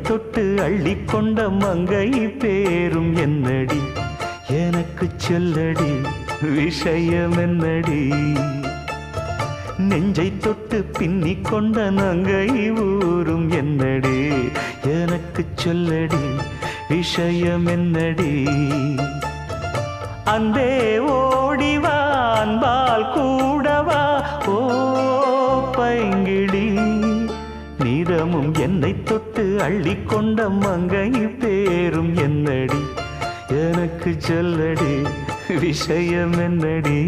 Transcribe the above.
தொட்டு அள்ளிக்கொண்ட மங்கை பேரும் என்னடி எனக்கு சொல்லடி விஷயம் என்னடி நெஞ்சை தொட்டு பின்னிக் கொண்ட நங்கை ஊரும் என்னடி எனக்கு சொல்லடி விஷயம் என்னடி அந்தே ஓடிவா அன்பால் கூடவா ஓ பைங்கிளி நீரமும் என்னை தொட்டு அள்ளிக்கொண்ட மங்கை பேரும் என்னடி எனக்கு சொல்லடி விஷயம் என்னடி